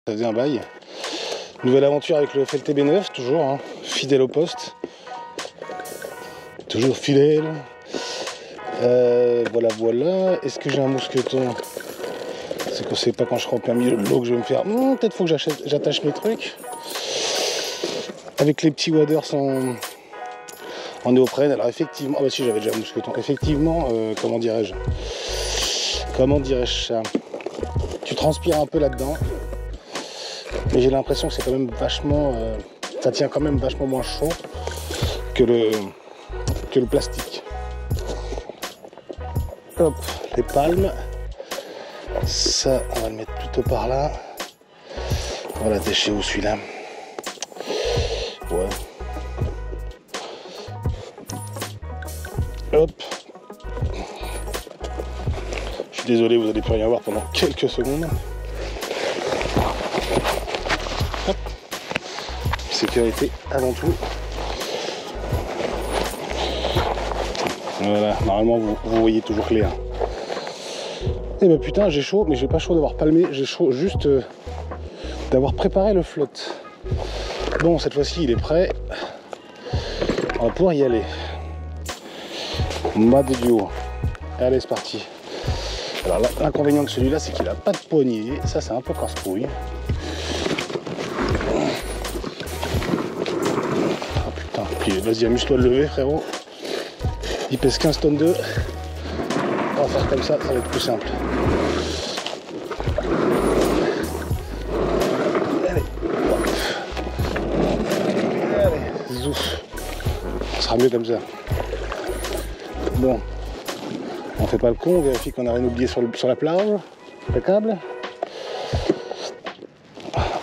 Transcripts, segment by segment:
Ça faisait un bail. Nouvelle aventure avec le FLTB9, toujours, hein, fidèle au poste. Toujours fidèle. Voilà, voilà. Est-ce que j'ai un mousqueton? C'est qu'on sait pas quand je serai en plein milieu de l'eau que je vais me faire. Peut-être faut que j'attache mes trucs. Avec les petits waders en néoprène. Alors effectivement, ah bah si, j'avais déjà un mousqueton. Effectivement, comment dirais-je ça? Tu transpires un peu là-dedans. Mais j'ai l'impression que c'est quand même vachement... ça tient quand même vachement moins chaud que le plastique. Hop, les palmes. Ça, on va le mettre plutôt par là. On va l'attacher où celui-là? Ouais. Hop. Je suis désolé, vous allez plus rien voir pendant quelques secondes. Hop. Sécurité avant tout. Voilà, normalement vous voyez toujours clair. Et ben putain, j'ai chaud, mais j'ai pas chaud d'avoir palmé, j'ai chaud juste d'avoir préparé le flotte. Bon, cette fois-ci il est prêt. On va pouvoir y aller. Mât de duo. Allez, c'est parti. Alors l'inconvénient de celui-là, c'est qu'il a pas de poignée. Ça, c'est un peu casse-couille. Oh putain, puis vas-y, amuse-toi de lever, frérot. Il pèse 15 tonnes 2. On va faire comme ça va être plus simple. Allez, allez, zouf. Ça sera mieux comme ça. Bon, on fait pas le con, on vérifie qu'on n'a rien oublié sur la plage. Impeccable.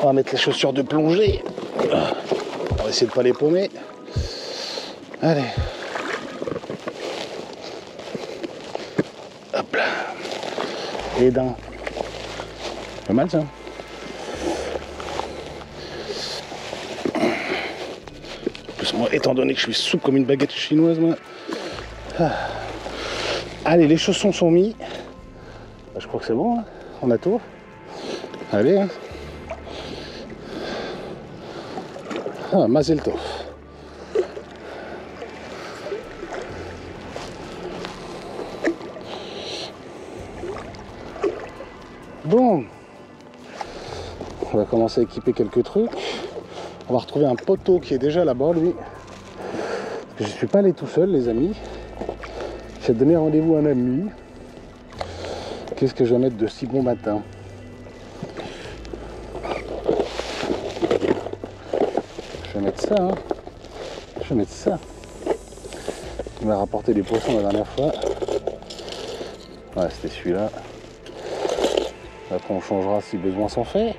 On va mettre les chaussures de plongée. On va essayer de pas les paumer. Allez. Hop là. Et d'un. Pas mal ça. En plus moi, étant donné que je suis souple comme une baguette chinoise, moi. Allez, les chaussons sont mis. Je crois que c'est bon, hein. On a tout. Allez, hein. Mazel tov. Bon, on va commencer à équiper quelques trucs. On va retrouver un poteau qui est déjà là-bas, lui. Je ne suis pas allé tout seul, les amis. J'ai donné rendez-vous à un ami. Qu'est-ce que je vais mettre de si bon matin? Je vais mettre ça, hein. Je vais mettre ça. Il m'a rapporté des poissons la dernière fois. Ouais, c'était celui-là. Après, on changera si besoin s'en fait.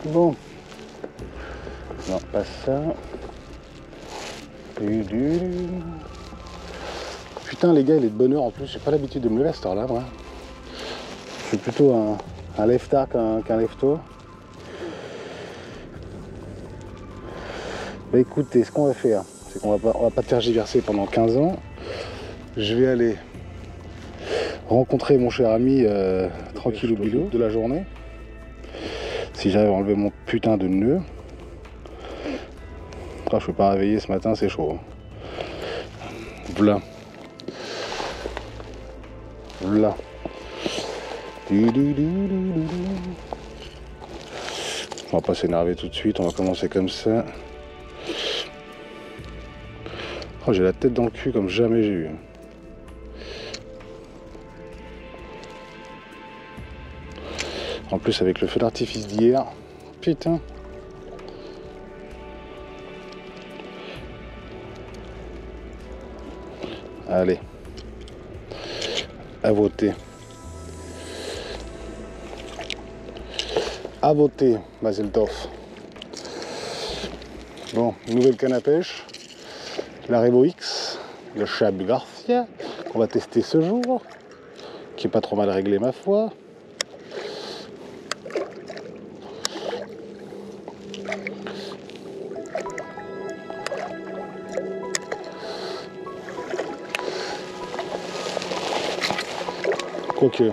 Bon. Non, pas ça. Putain, les gars, il est de bonne heure en plus. J'ai pas l'habitude de me lever à cette heure-là, moi. Je suis plutôt un lève-tard qu'un lève-tôt. Bah écoutez, ce qu'on va faire, c'est qu'on va pas tergiverser pendant 15 ans. Je vais aller rencontrer mon cher ami tranquille ou bilou de la journée. Si j'arrive à enlever mon putain de nœud. Je ne peux pas réveiller ce matin, c'est chaud. V'là. V'là. On va pas s'énerver tout de suite, on va commencer comme ça. Oh, j'ai la tête dans le cul comme jamais j'ai eu. En plus avec le feu d'artifice d'hier. Putain. Allez. À voter. À voter, Mazel tov. Bon, nouvelle canne à pêche. La Revo X. Le Chab Garcia. Qu'on va tester ce jour. Qui est pas trop mal réglé ma foi. Quoique.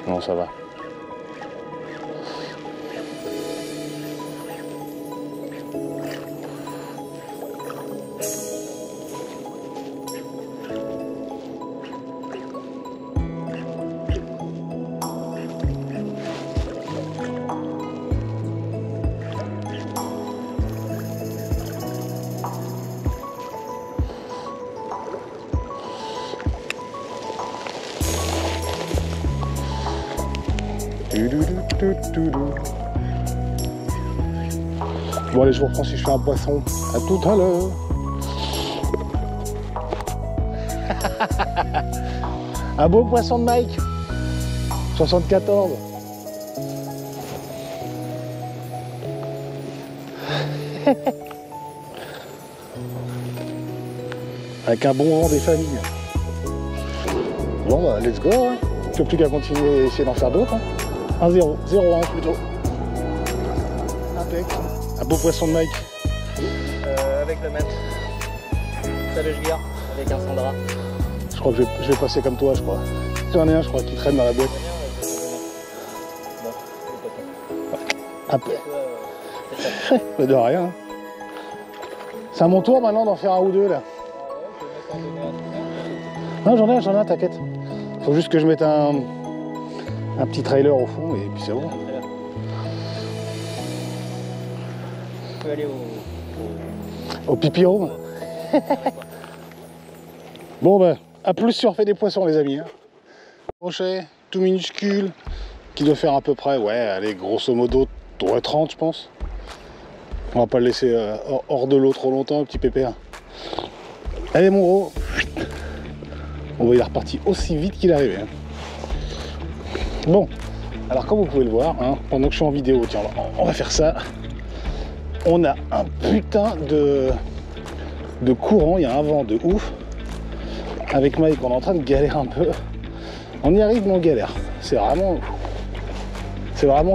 Non, ça va. Bon allez, je vous reprends si je fais un poisson. À tout à l'heure. Un beau poisson de Mike. 74. Avec un bon vent des familles. Bon bah let's go, hein. Il ne faut plus qu'à continuer à essayer d'en faire d'autres. Hein. 1-0, 0-1 plutôt. Impec. Un beau poisson de Mike. Avec le même. Ça le juillet avec un Sandra. Je crois que je vais passer comme toi, je crois. J'en ai un, je crois, qui traîne dans la boîte. Après. Mais de rien. C'est à mon tour maintenant d'en faire un ou deux là. Non, j'en ai un, t'inquiète. Faut juste que je mette un petit trailer au fond et puis c'est bon. On peut aller au pipi home. Bon ben, à plus surfer des poissons les amis. Hein. Crochet, tout minuscule, qui doit faire à peu près, ouais, allez, grosso modo, 30 je pense. On va pas le laisser hors de l'eau trop longtemps, le petit pépère. Allez mon gros. Bon, il est reparti aussi vite qu'il est arrivé. Hein. Bon, alors comme vous pouvez le voir, hein, pendant que je suis en vidéo, tiens, on va faire ça. On a un putain de courant, il y a un vent de ouf. Avec Mike, on est en train de galérer un peu. On y arrive, mais on galère. C'est vraiment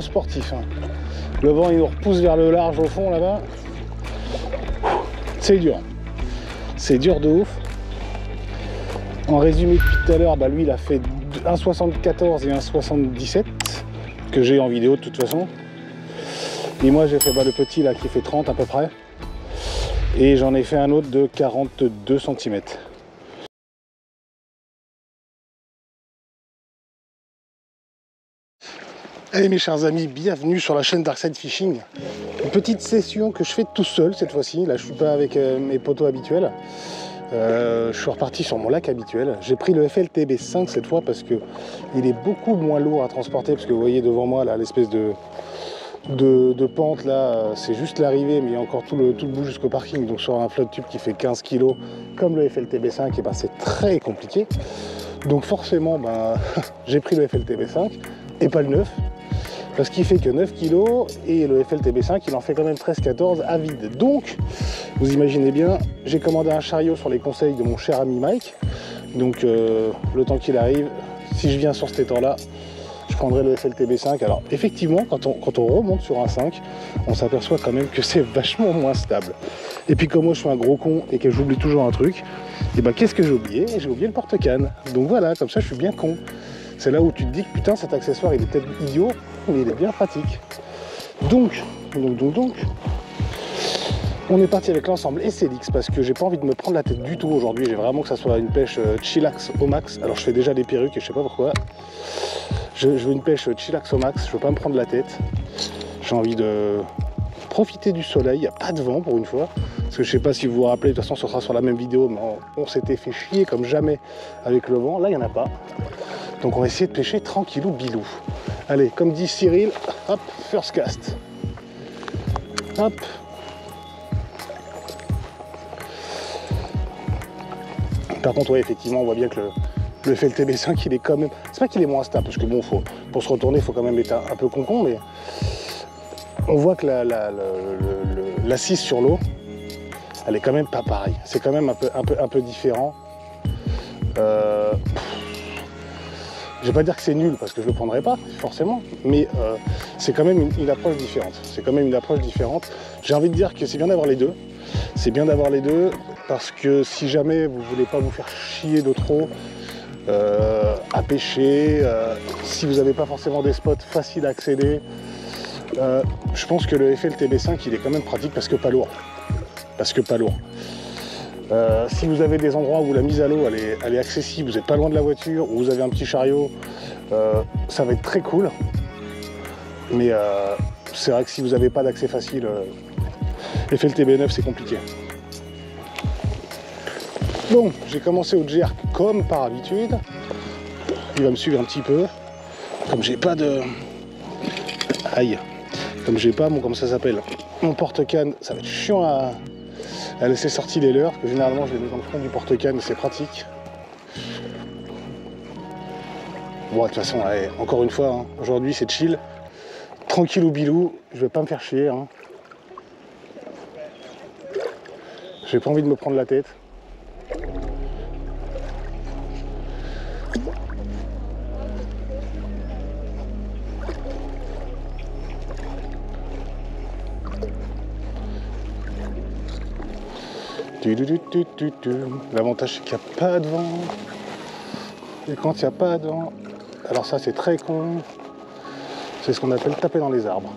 sportif. Hein. Le vent, il nous repousse vers le large au fond, là-bas. C'est dur. C'est dur de ouf. En résumé, depuis tout à l'heure, bah, lui, il a fait 1,74 et 1,77 que j'ai en vidéo de toute façon. Et moi, j'ai fait le petit là qui fait 30 à peu près. Et j'en ai fait un autre de 42 cm. Allez mes chers amis, bienvenue sur la chaîne Darkside Fishing. Une petite session que je fais tout seul cette fois-ci. Là, je suis pas avec mes potos habituels. Je suis reparti sur mon lac habituel. J'ai pris le FLTB 5 cette fois parce que il est beaucoup moins lourd à transporter. Parce que vous voyez devant moi là l'espèce de pente là, c'est juste l'arrivée, mais il y a encore tout le bout jusqu'au parking. Donc sur un flotte tube qui fait 15 kg comme le FLTB 5, et ben, c'est très compliqué. Donc forcément, ben, j'ai pris le FLTB 5 et pas le 9. Parce qu'il fait que 9 kg et le FLTB 5 il en fait quand même 13-14 à vide. Donc vous imaginez bien, j'ai commandé un chariot sur les conseils de mon cher ami Mike. Donc le temps qu'il arrive, si je viens sur cet étang là, je prendrai le FLTB 5. Alors effectivement quand on remonte sur un 5, on s'aperçoit quand même que c'est vachement moins stable. Et puis comme moi je suis un gros con et que j'oublie toujours un truc, et ben qu'est-ce que j'ai oublié? J'ai oublié le porte-canne. Donc voilà, comme ça je suis bien con. C'est là où tu te dis que putain cet accessoire il est peut-être idiot, mais il est bien pratique. Donc, on est parti avec l'ensemble SLX parce que j'ai pas envie de me prendre la tête du tout aujourd'hui. J'ai vraiment que ça soit une pêche chillax au max. Alors je fais déjà des perruques et je sais pas pourquoi. Je veux une pêche chillax au max, je veux pas me prendre la tête. J'ai envie de profiter du soleil, il n'y a pas de vent pour une fois. Parce que je sais pas si vous vous rappelez, de toute façon ce sera sur la même vidéo, mais on s'était fait chier comme jamais avec le vent. Là il n'y en a pas. Donc on va essayer de pêcher tranquillou bilou. Allez, comme dit Cyril, hop, first cast. Hop. Par contre, ouais, effectivement, on voit bien que le FLTB 5, il est quand même... C'est pas qu'il est moins stable, parce que bon, pour se retourner, il faut quand même être un peu concon, mais on voit que l'assise sur l'eau, elle est quand même pas pareille. C'est quand même un peu différent. Je vais pas dire que c'est nul parce que je le prendrai pas forcément, mais c'est quand même une approche différente. C'est quand même une approche différente. J'ai envie de dire que c'est bien d'avoir les deux. C'est bien d'avoir les deux parce que si jamais vous voulez pas vous faire chier de trop à pêcher, si vous n'avez pas forcément des spots faciles à accéder, je pense que le FLTB5 il est quand même pratique parce que pas lourd. Si vous avez des endroits où la mise à l'eau elle est accessible, vous n'êtes pas loin de la voiture, ou vous avez un petit chariot, ça va être très cool. Mais c'est vrai que si vous n'avez pas d'accès facile, FLTB9 c'est compliqué. Bon, j'ai commencé au jerk comme par habitude. Il va me suivre un petit peu. Comme j'ai pas de... Aïe. Comme j'ai pas mon... Comment ça s'appelle? Mon porte-canne, ça va être chiant à laisser sortir les leurres, que généralement je les mets dans le fond du porte-canne et c'est pratique. Bon, de toute façon, allez, encore une fois, hein, aujourd'hui c'est chill. Tranquille ou bilou, je vais pas me faire chier. Hein. J'ai pas envie de me prendre la tête. L'avantage c'est qu'il n'y a pas de vent. Et quand il n'y a pas de vent, alors ça c'est très con. C'est ce qu'on appelle taper dans les arbres.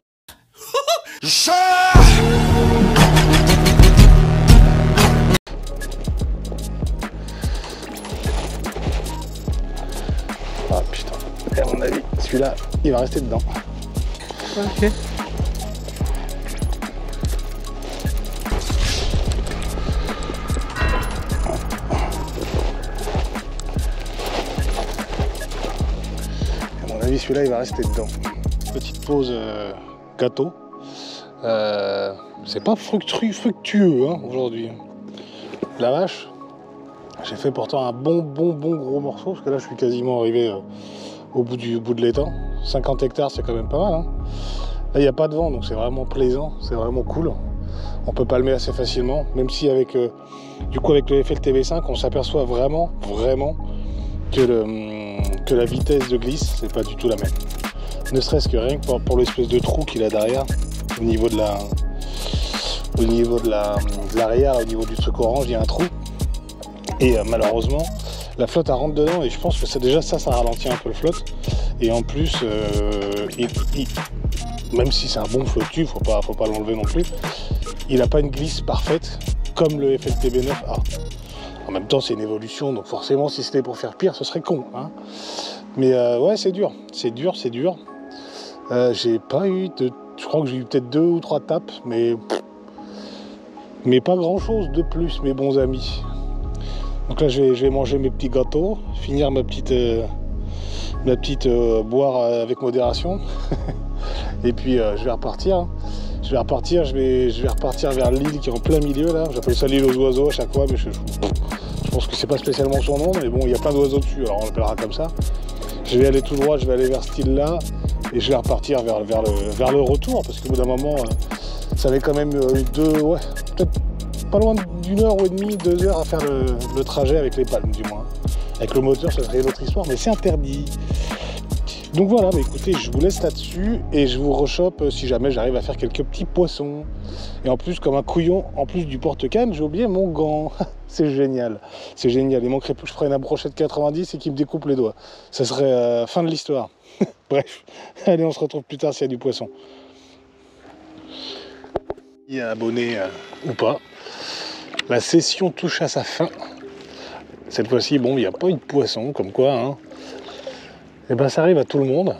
Ah putain, et à mon avis, celui-là, il va rester dedans. Ok. Celui-là il va rester dedans. Petite pause gâteau. C'est pas fructueux hein, aujourd'hui. La vache. J'ai fait pourtant un bon gros morceau parce que là je suis quasiment arrivé au bout de l'étang. 50 hectares c'est quand même pas mal. Hein. Là il n'y a pas de vent donc c'est vraiment plaisant, c'est vraiment cool. On peut palmer assez facilement, même si avec du coup avec le FLTB5 on s'aperçoit vraiment que la vitesse de glisse c'est pas du tout la même. Ne serait-ce que rien que pour l'espèce de trou qu'il a derrière au niveau de l'arrière, au niveau du truc orange il y a un trou et malheureusement la flotte elle rentre dedans et je pense que c'est déjà ça ralentit un peu le flotte et en plus même si c'est un bon flotte-tube, faut pas l'enlever non plus, il n'a pas une glisse parfaite comme le FLTB9A. En même temps, c'est une évolution, donc forcément, si c'était pour faire pire, ce serait con. Hein. Mais ouais, c'est dur. J'ai pas eu de... Je crois que j'ai eu peut-être 2 ou 3 tapes, mais pas grand-chose de plus, mes bons amis. Donc là, je vais manger mes petits gâteaux, finir ma petite boire avec modération. Et puis, je vais repartir. Hein. Je vais repartir vers l'île qui est en plein milieu, là. J'appelle ça l'île aux oiseaux à chaque fois, mais je pense que c'est pas spécialement son nom, mais bon, il y a plein d'oiseaux dessus, alors on l'appellera comme ça. Je vais aller tout droit, je vais aller vers cette île-là, et je vais repartir vers le retour, parce qu'au bout d'un moment, ça avait quand même peut-être pas loin d'1 heure et demie, 2 heures à faire le trajet avec les palmes, du moins. Avec le moteur, ça serait une autre histoire, mais c'est interdit. Donc voilà, bah écoutez, je vous laisse là-dessus et je vous rechoppe si jamais j'arrive à faire quelques petits poissons. Et en plus, comme un couillon, en plus du porte-canne, j'ai oublié mon gant. C'est génial, c'est génial. Il manquerait plus que je prenne un brochet de 90 et qu'il me découpe les doigts. Ça serait fin de l'histoire. Bref, allez, on se retrouve plus tard s'il y a du poisson. Il y a abonné ou pas. La session touche à sa fin. Cette fois-ci, bon, il n'y a pas eu de poisson, comme quoi, hein. Et ben ça arrive à tout le monde.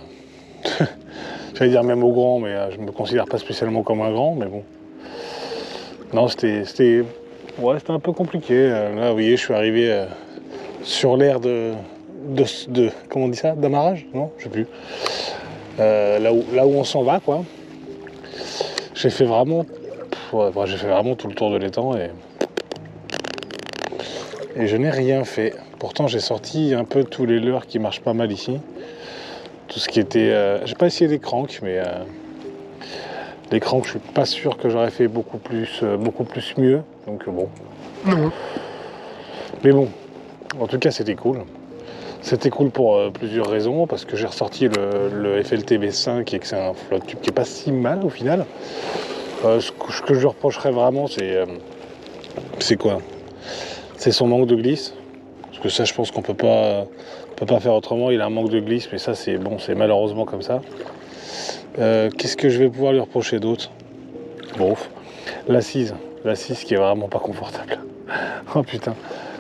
J'allais dire même aux grands, mais je ne me considère pas spécialement comme un grand, mais bon. Non, c'était un peu compliqué. Là, vous voyez, je suis arrivé sur l'aire de comment on dit ça, d'amarrage, non, je sais plus. Là où on s'en va, quoi. J'ai fait vraiment tout le tour de l'étang et je n'ai rien fait. Pourtant, j'ai sorti un peu tous les leurres qui marchent pas mal ici. Tout ce qui était... j'ai pas essayé les cranks, mais les cranks, je suis pas sûr que j'aurais fait beaucoup plus mieux. Donc bon. Mais bon, en tout cas, c'était cool. C'était cool pour plusieurs raisons, parce que j'ai ressorti le FLTB5 et que c'est un flotte tube qui est pas si mal au final. Ce que je lui reprocherais vraiment, c'est quoi? C'est son manque de glisse. Parce que ça, je pense qu'on peut pas faire autrement. Il a un manque de glisse, mais ça, c'est bon, c'est malheureusement comme ça. Qu'est-ce que je vais pouvoir lui reprocher d'autre? Bon, l'assise qui est vraiment pas confortable. Oh putain,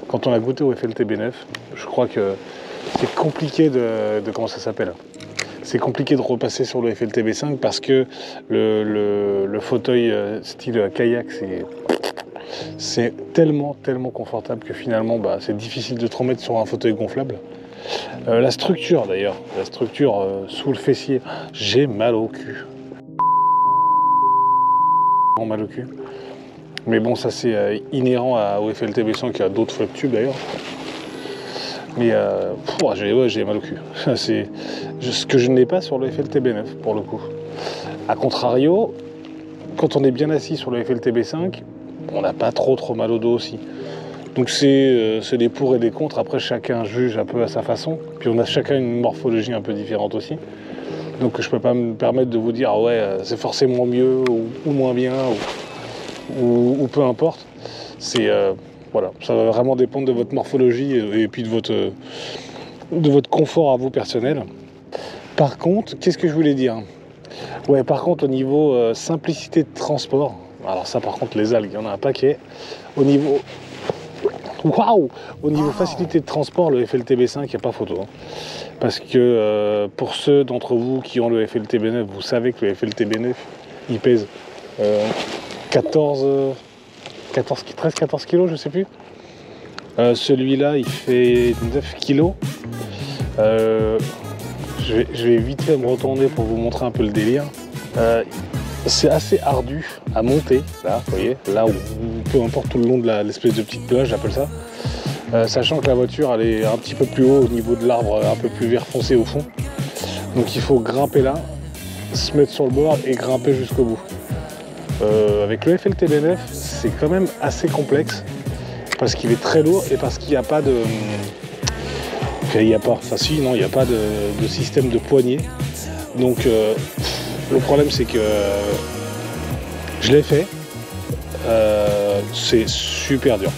quand on a goûté au FLTB9, je crois que c'est compliqué de comment ça s'appelle? C'est compliqué de repasser sur le FLTB5 parce que le fauteuil style kayak, c'est tellement confortable que finalement c'est difficile de te remettre sur un fauteuil gonflable. La structure d'ailleurs, sous le fessier, j'ai mal au cul. Mal au cul. Mais bon, ça c'est inhérent au FLTB5 qui a d'autres flottes tubes d'ailleurs. Mais j'ai mal au cul. C'est ce que je n'ai pas sur le FLTB9 pour le coup. A contrario, quand on est bien assis sur le FLTB5, on n'a pas trop mal au dos aussi. Donc c'est des pour et des contre. Après, chacun juge un peu à sa façon. Puis on a chacun une morphologie un peu différente aussi. Donc je peux pas me permettre de vous dire ouais c'est forcément mieux ou moins bien ou peu importe. C'est voilà, ça va vraiment dépendre de votre morphologie et puis de votre confort à vous personnel. Par contre, qu'est-ce que je voulais dire? Ouais, par contre, au niveau simplicité de transport, alors ça, par contre, les algues, il y en a un paquet. Au niveau facilité de transport, le FLTB5, il n'y a pas photo. Hein. Parce que pour ceux d'entre vous qui ont le FLTB9, vous savez que le FLTB9, il pèse 13-14 kilos, je sais plus. Celui-là, il fait 9 kilos. Je vais vite fait me retourner pour vous montrer un peu le délire. C'est assez ardu à monter, là, vous voyez, là où peu importe tout le long de l'espèce de petite plage, j'appelle ça. Sachant que la voiture, elle est un petit peu plus haut au niveau de l'arbre, un peu plus vert foncé au fond. Donc il faut grimper là, se mettre sur le bord et grimper jusqu'au bout. Avec le FLTB9, c'est quand même assez complexe parce qu'il est très lourd et parce qu'il n'y a pas de... il n'y a pas de système de poignée. Donc le problème c'est que je l'ai fait, c'est super dur.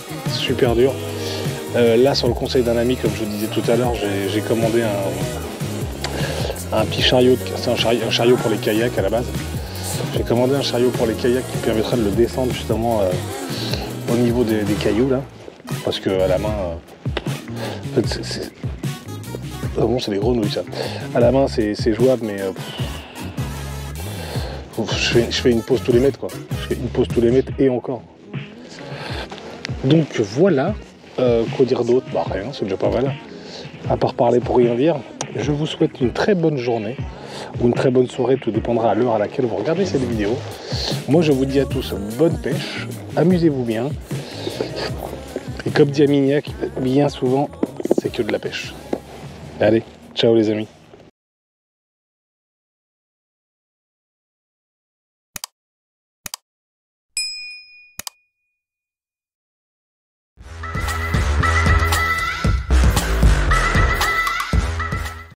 Là sur le conseil d'un ami, comme je vous disais tout à l'heure, j'ai commandé un petit chariot, c'est un chariot pour les kayaks à la base. J'ai commandé un chariot pour les kayaks qui permettra de le descendre justement au niveau des cailloux là. Parce que à la main, en fait, bon, c'est des grenouilles ça. À la main c'est jouable, mais je fais une pause tous les mètres quoi. Je fais une pause tous les mètres et encore. Donc voilà, quoi dire d'autre? Bah rien, c'est déjà pas mal. À part parler pour rien dire, je vous souhaite une très bonne journée ou une très bonne soirée, tout dépendra à l'heure à laquelle vous regardez cette vidéo. Moi je vous dis à tous bonne pêche, amusez-vous bien. Et comme dit Amignac, bien souvent, c'est que de la pêche. Allez, ciao les amis.